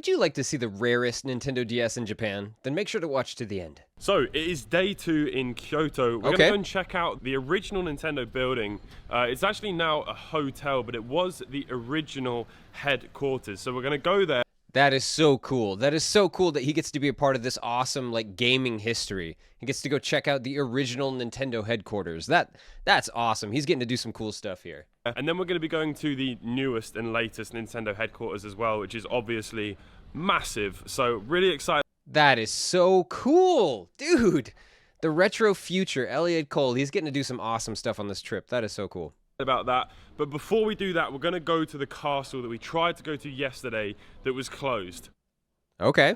Would you like to see the rarest Nintendo DS in Japan? Then make sure to watch to the end. So, it is day 2 in Kyoto. We're going to go and check out the original Nintendo building. It's actually now a hotel, but it was the original headquarters. So we're going to go there. That is so cool. That is so cool that he gets to be a part of this awesome, like, gaming history. He gets to go check out the original Nintendo headquarters. That's awesome. He's getting to do some cool stuff here. And then we're going to be going to the newest and latest Nintendo headquarters as well, which is obviously massive. So, really excited. That is so cool. Dude, the retro future, Elliot Cole, he's getting to do some awesome stuff on this trip. That is so cool. About that, but before we do that, we're going to go to the castle that we tried to go to yesterday that was closed. Okay.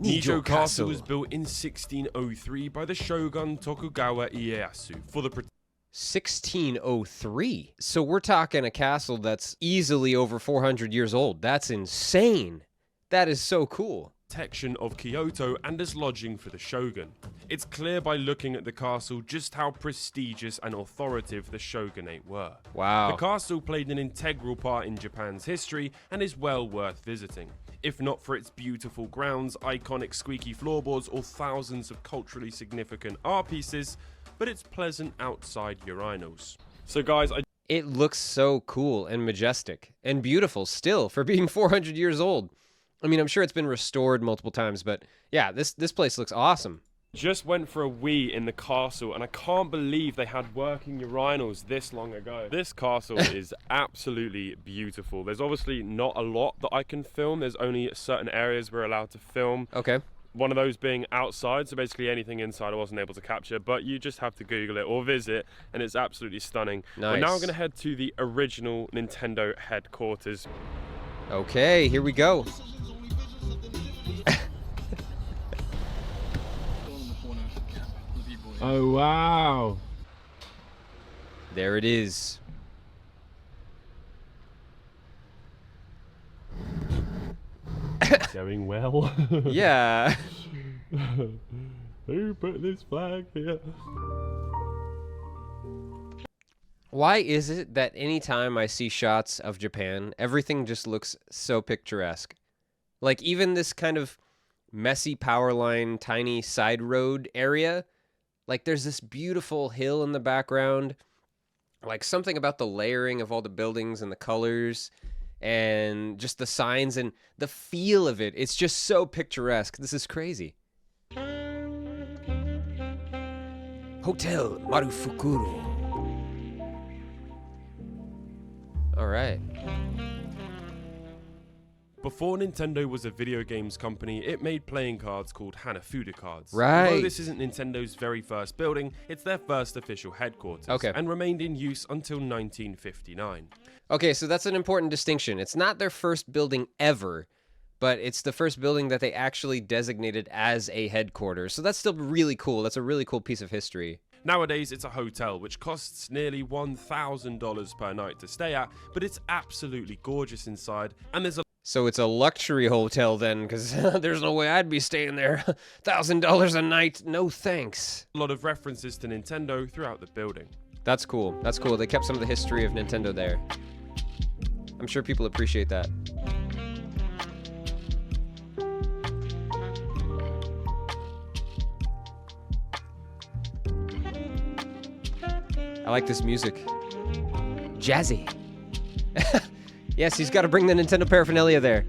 Nijo Castle was built in 1603 by the shogun Tokugawa Ieyasu for the 1603. So we're talking a castle that's easily over 400 years old. That's insane. That is so cool. Protection of Kyoto and as lodging for the shogun. It's clear by looking at the castle just how prestigious and authoritative the shogunate were. Wow. The castle played an integral part in Japan's history and is well worth visiting. If not for its beautiful grounds, iconic squeaky floorboards, or thousands of culturally significant art pieces, but its pleasant outside urinals. So guys, it looks so cool and majestic and beautiful still for being 400 years old. I mean, I'm sure it's been restored multiple times, but yeah, this place looks awesome. Just went for a wee in the castle, and I can't believe they had working urinals this long ago. This castle is absolutely beautiful. There's obviously not a lot that I can film. There's only certain areas we're allowed to film. Okay. One of those being outside, so basically anything inside I wasn't able to capture, but you just have to Google it or visit, and it's absolutely stunning. Nice. But now I'm going to head to the original Nintendo headquarters. Okay, here we go. Oh, wow. There it is. Going well. Yeah. Who put this flag here? Why is it that anytime I see shots of Japan, everything just looks so picturesque? Like even this kind of messy power line, tiny side road area, like there's this beautiful hill in the background, like something about the layering of all the buildings and the colors and just the signs and the feel of it. It's just so picturesque. This is crazy. Hotel Marufukuro. All right. Before Nintendo was a video games company, it made playing cards called Hanafuda cards. Right. Although this isn't Nintendo's very first building, it's their first official headquarters. Okay. And remained in use until 1959. Okay, so that's an important distinction. It's not their first building ever, but it's the first building that they actually designated as a headquarters. So that's still really cool. That's a really cool piece of history. Nowadays, it's a hotel, which costs nearly $1,000 per night to stay at, but it's absolutely gorgeous inside, and there's a So it's a luxury hotel then, because there's no way I'd be staying there. $1,000 a night, no thanks. lot of references to Nintendo throughout the building. That's cool. That's cool. They kept some of the history of Nintendo there. I'm sure people appreciate that. I like this music. Jazzy. Yes, he's got to bring the Nintendo paraphernalia there.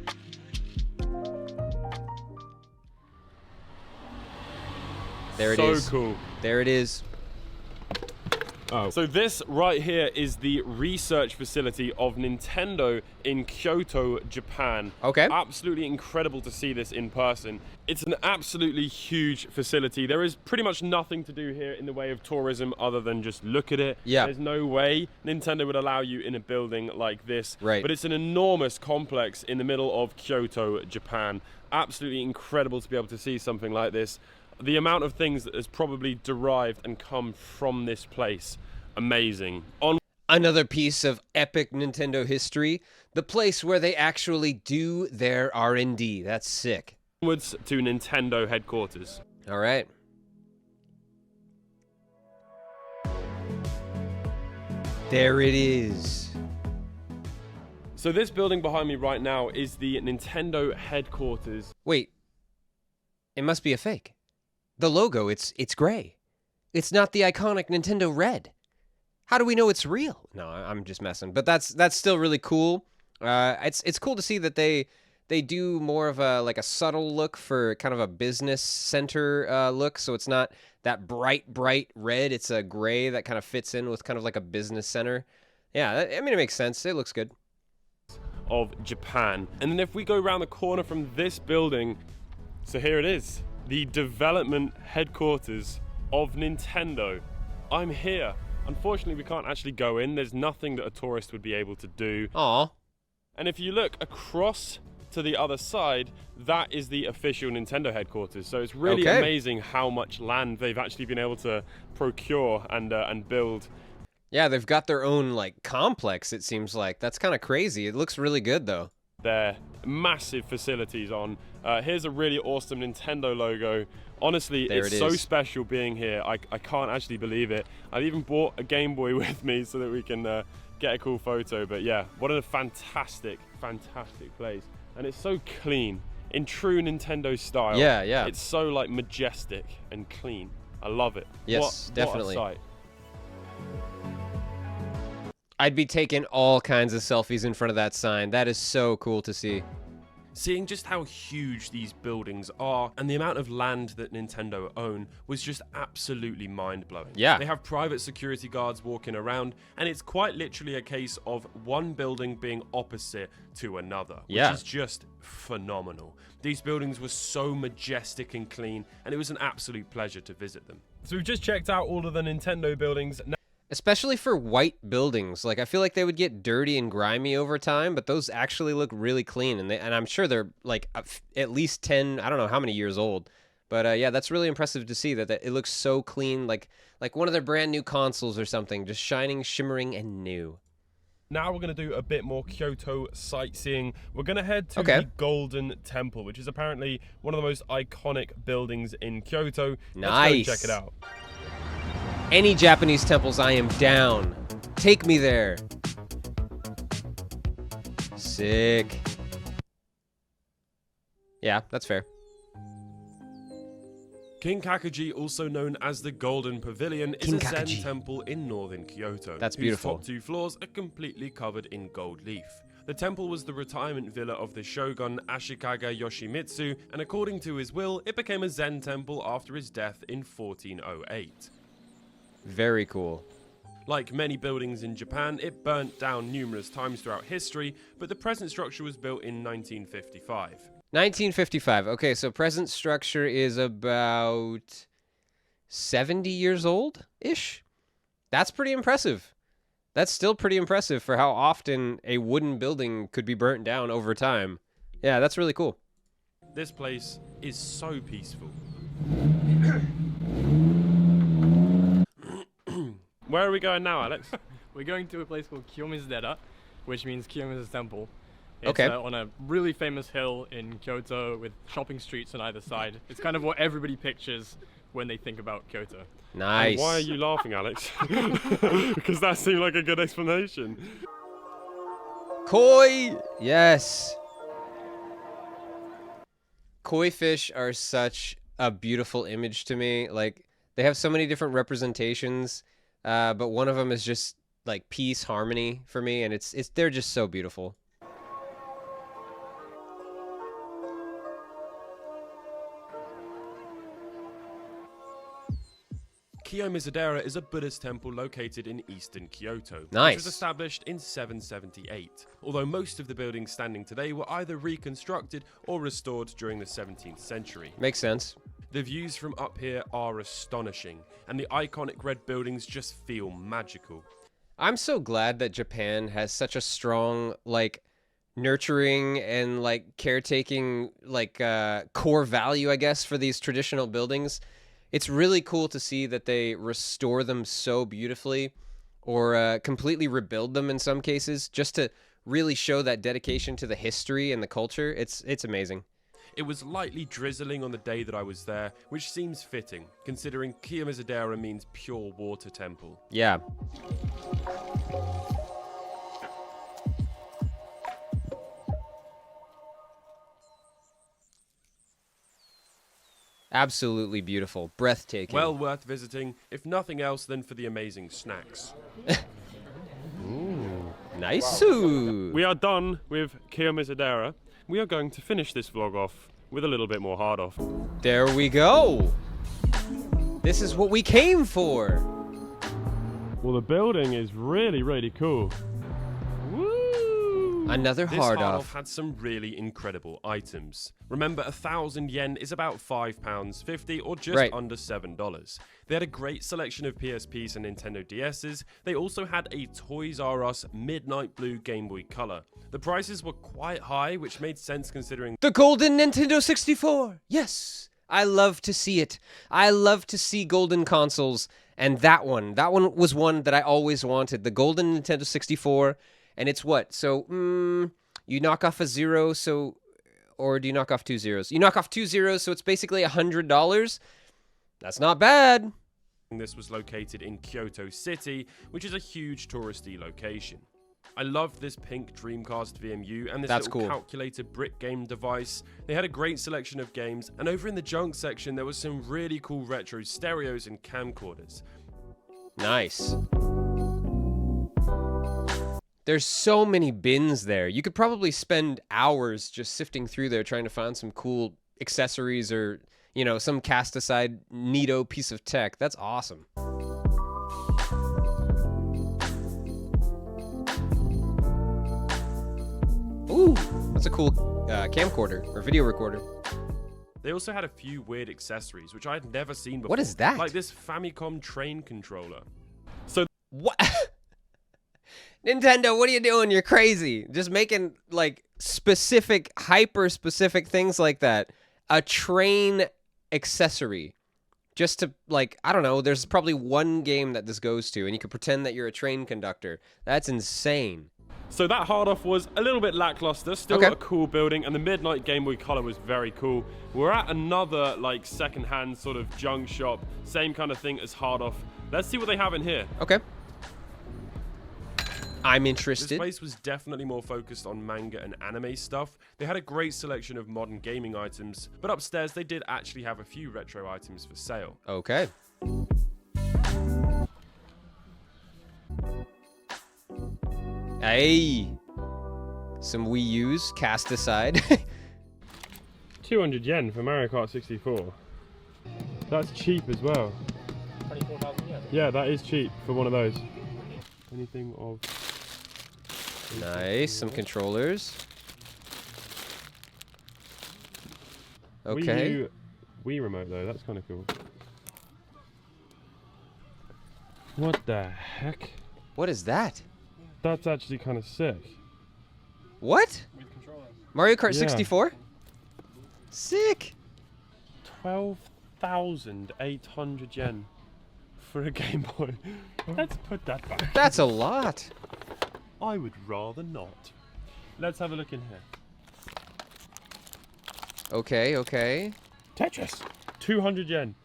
There it is. So cool. There it is. Oh. So this right here is the research facility of Nintendo in Kyoto, Japan. Okay. Absolutely incredible to see this in person. It's an absolutely huge facility. There is pretty much nothing to do here in the way of tourism other than just look at it. Yeah. There's no way Nintendo would allow you in a building like this. Right. But it's an enormous complex in the middle of Kyoto, Japan. Absolutely incredible to be able to see something like this. The amount of things that has probably derived and come from this place, amazing. Another piece of epic Nintendo history, the place where they actually do their R&D. That's sick. Onwards to Nintendo headquarters. All right. There it is. So this building behind me right now is the Nintendo headquarters. Wait, it must be a fake. The logo, it's gray. It's not the iconic Nintendo red. How do we know it's real? No, I'm just messing. But that's still really cool. It's cool to see that they do more of a like a subtle look for kind of a business center look. So it's not that bright red. It's a gray that kind of fits in with kind of like a business center. Yeah, I mean, it makes sense. It looks good. Of Japan. And then if we go around the corner from this building, so here it is, the development headquarters of Nintendo. I'm here. Unfortunately, we can't actually go in. There's nothing that a tourist would be able to do. Aw. And if you look across to the other side, that is the official Nintendo headquarters. So it's really amazing how much land they've actually been able to procure and build. Yeah, they've got their own like complex, it seems like. That's kind of crazy. It looks really good though. Their massive facilities on. Here's a really awesome Nintendo logo. Honestly, it's so special being here. I can't actually believe it. I've even brought a Game Boy with me so that we can get a cool photo. But yeah, what a fantastic place. And it's so clean, in true Nintendo style. Yeah. It's so like majestic and clean. I love it. Yes, definitely. What a sight. I'd be taking all kinds of selfies in front of that sign. That is so cool to see. Seeing just how huge these buildings are and the amount of land that Nintendo own was just absolutely mind-blowing. Yeah. They have private security guards walking around, and it's quite literally a case of one building being opposite to another, which is just phenomenal. These buildings were so majestic and clean, and it was an absolute pleasure to visit them. So we've just checked out all of the Nintendo buildings. Especially for white buildings. Like, I feel like they would get dirty and grimy over time, but those actually look really clean. And I'm sure they're like at least 10, I don't know how many years old. But yeah, that's really impressive to see that it looks so clean, like one of their brand new consoles or something, just shining, shimmering, and new. Now we're going to do a bit more Kyoto sightseeing. We're going to head to the Golden Temple, which is apparently one of the most iconic buildings in Kyoto. Nice. Let's go check it out. Any Japanese temples, I am down. Take me there. Sick. Yeah, that's fair. Kinkakuji, also known as the Golden Pavilion, is a Zen temple in northern Kyoto. That's beautiful. Whose top two floors are completely covered in gold leaf. The temple was the retirement villa of the shogun Ashikaga Yoshimitsu, and according to his will, it became a Zen temple after his death in 1408. Very cool. Like many buildings in Japan, it burnt down numerous times throughout history, but the present structure was built in 1955. 1955. Okay, so present structure is about 70 years old-ish? That's pretty impressive. That's still pretty impressive for how often a wooden building could be burnt down over time. Yeah, that's really cool. This place is so peaceful. Where are we going now, Alex? We're going to a place called Kiyomizu-dera, which means Kiyomizu Temple. It's on a really famous hill in Kyoto with shopping streets on either side. It's kind of what everybody pictures when they think about Kyoto. Nice. And why are you laughing, Alex? Because that seemed like a good explanation. Koi! Yes. Koi fish are such a beautiful image to me. Like, they have so many different representations. But one of them is just like peace, harmony for me, and they're just so beautiful. Kiyomizu-dera is a Buddhist temple located in eastern Kyoto. Nice. It was established in 778, although most of the buildings standing today were either reconstructed or restored during the 17th century. Makes sense. The views from up here are astonishing, and the iconic red buildings just feel magical. I'm so glad that Japan has such a strong, like, nurturing and, like, caretaking, like, core value, I guess, for these traditional buildings. It's really cool to see that they restore them so beautifully, or completely rebuild them in some cases, just to really show that dedication to the history and the culture. It's amazing. It was lightly drizzling on the day that I was there, which seems fitting, considering Kiyomizu-dera means pure water temple. Yeah. Absolutely beautiful. Breathtaking. Well worth visiting, if nothing else than for the amazing snacks. Nice. We are done with HiMrSmiles. We are going to finish this vlog off with a little bit more hard off. There we go. This is what we came for. Well, the building is really, really cool. Woo! Another This hard hard off. off had some really incredible items. Remember, 1,000 yen is about £5.50 or just Right. under $7. They had a great selection of PSPs and Nintendo DSs. They also had a Toys R Us Midnight Blue Game Boy Color. The prices were quite high, which made sense considering The golden Nintendo 64. Yes. I love to see it. I love to see golden consoles. And that one was one that I always wanted. The golden Nintendo 64. And it's what? So, you knock off a 0, so... Or do you knock off 2 zeros? You knock off 2 zeros, so it's basically $100. That's not bad. this was located in Kyoto City, which is a huge touristy location. I loved this pink Dreamcast VMU and this That's little cool. calculator brick game device. They had a great selection of games, and over in the junk section there was some really cool retro stereos and camcorders. Nice. There's so many bins there. You could probably spend hours just sifting through there trying to find some cool accessories or, you know, some cast aside neato piece of tech. That's awesome. Ooh, that's a cool camcorder or video recorder. They also had a few weird accessories, which I had never seen before. What is that? Like this Famicom train controller. What? Nintendo, what are you doing? You're crazy. Just making like specific, hyper specific things like that. A train accessory. Just to like, I don't know, there's probably one game that this goes to and you can pretend that you're a train conductor. That's insane. So that hard off was a little bit lackluster, still Okay. a cool building, and the Midnight Game Boy Color was very cool. We're at another like second-hand sort of junk shop, same kind of thing as hard off. Let's see what they have in here. Okay. I'm This interested. place was definitely more focused on manga and anime stuff. They had a great selection of modern gaming items, but upstairs they did actually have a few retro items for sale. Okay. Hey. Some Wii U's cast aside. 200 yen for Mario Kart 64. That's cheap as well. 24,000 yen. Yeah, that is cheap for one of those. Anything of... Nice. Some controllers. Okay. Wii remote though, that's kind of cool. What the heck? What is that? That's actually kind of sick. What? With controller. Mario Kart Yeah. 64? Sick. 12,800 yen for a Game Boy. Let's put that back. That's a lot. I would rather not. Let's have a look in here. Okay, okay. Tetris. 200 yen.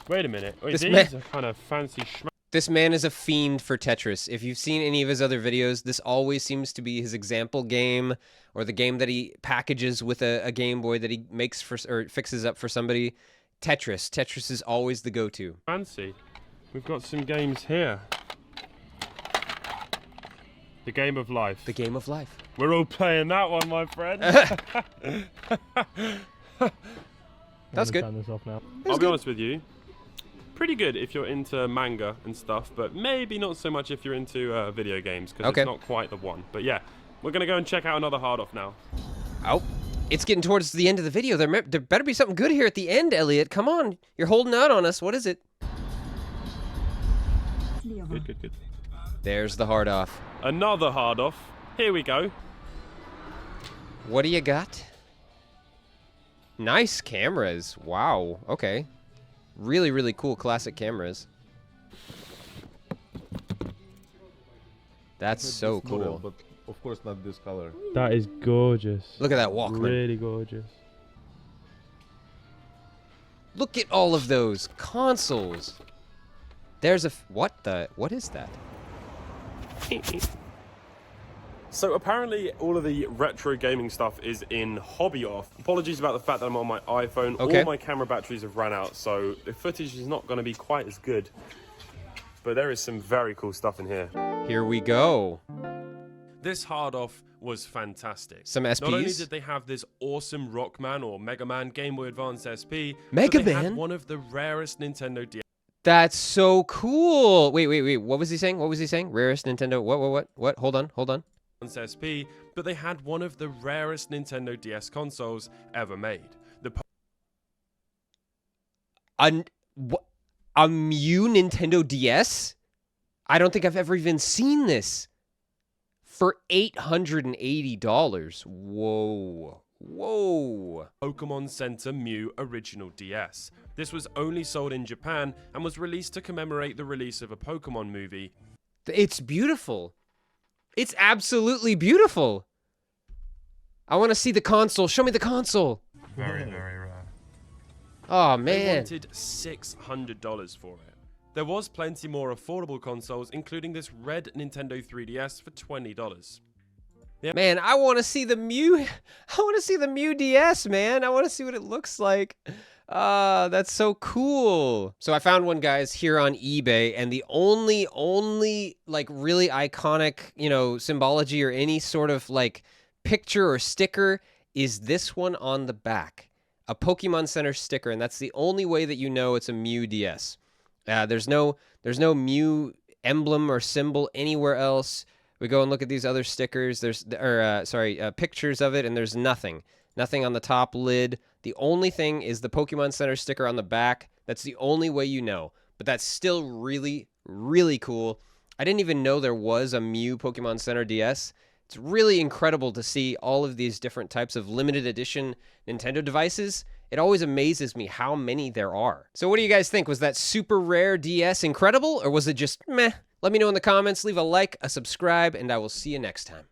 Wait a minute. Wait, This these man- are kind of fancy This man is a fiend for Tetris. If you've seen any of his other videos, this always seems to be his example game or the game that he packages with a Game Boy that he makes for or fixes up for somebody. Tetris. Tetris is always the go-to. fancy. We've got some games here. The Game of Life. The game of life. We're all playing that one, my friend. That's good. Turn this off now. I'll be honest with you. Pretty good if you're into manga and stuff, but maybe not so much if you're into video games, because Okay. it's not quite the one. But yeah, we're going to go and check out another hard off now. Oh, it's getting towards the end of the video. There better be something good here at the end, Elliot. Come on. You're holding out on us. What is it? Good, good, good. There's the hard off. Another hard off. Here we go. What do you got? Nice cameras. Wow. Okay. Really, really cool classic cameras. That's so This model, cool. but of course not this color. That is gorgeous. Look at that Walkman. Really gorgeous. Look at all of those consoles. There's a what is that? So apparently all of the retro gaming stuff is in hobby off. Apologies about the fact that I'm on my iPhone. Okay. All my camera batteries have run out, so the footage is not going to be quite as good. But there is some very cool stuff in here. Here we go. This hard off was fantastic. Some SPs. Not only did they have this awesome Rockman or Mega Man Game Boy Advance SP, Mega but they Man? had one of the rarest Nintendo DS. That's so cool. Wait. What was he saying? Rarest Nintendo. What? Hold on. SP, but they had one of the rarest Nintendo DS consoles ever made. A Mew Nintendo DS? I don't think I've ever even seen this. For $880. Whoa. Pokemon Center Mew Original DS. This was only sold in Japan and was released to commemorate the release of a Pokemon movie. It's beautiful. It's absolutely beautiful. I want to see the console. Show me the console. Very, very rare. Oh, They man. wanted $600 for it. There was plenty more affordable consoles, including this red Nintendo 3DS for $20. Man, I want to see the Mew. I want to see the Mew DS, man. I want to see what it looks like. That's so cool. So I found one, guys, here on eBay, and the only like really iconic, symbology or any sort of like picture or sticker is this one on the back. A Pokemon Center sticker, and that's the only way that you know it's a Mew DS. There's no Mew emblem or symbol anywhere else. We go and look at these other stickers. Pictures of it, and there's nothing on the top lid. The only thing is the Pokemon Center sticker on the back. That's the only way you know. But that's still really, really cool. I didn't even know there was a Mew Pokemon Center DS. It's really incredible to see all of these different types of limited edition Nintendo devices. It always amazes me how many there are. So what do you guys think? Was that super rare DS incredible, or was it just meh? Let me know in the comments, leave a like, a subscribe, and I will see you next time.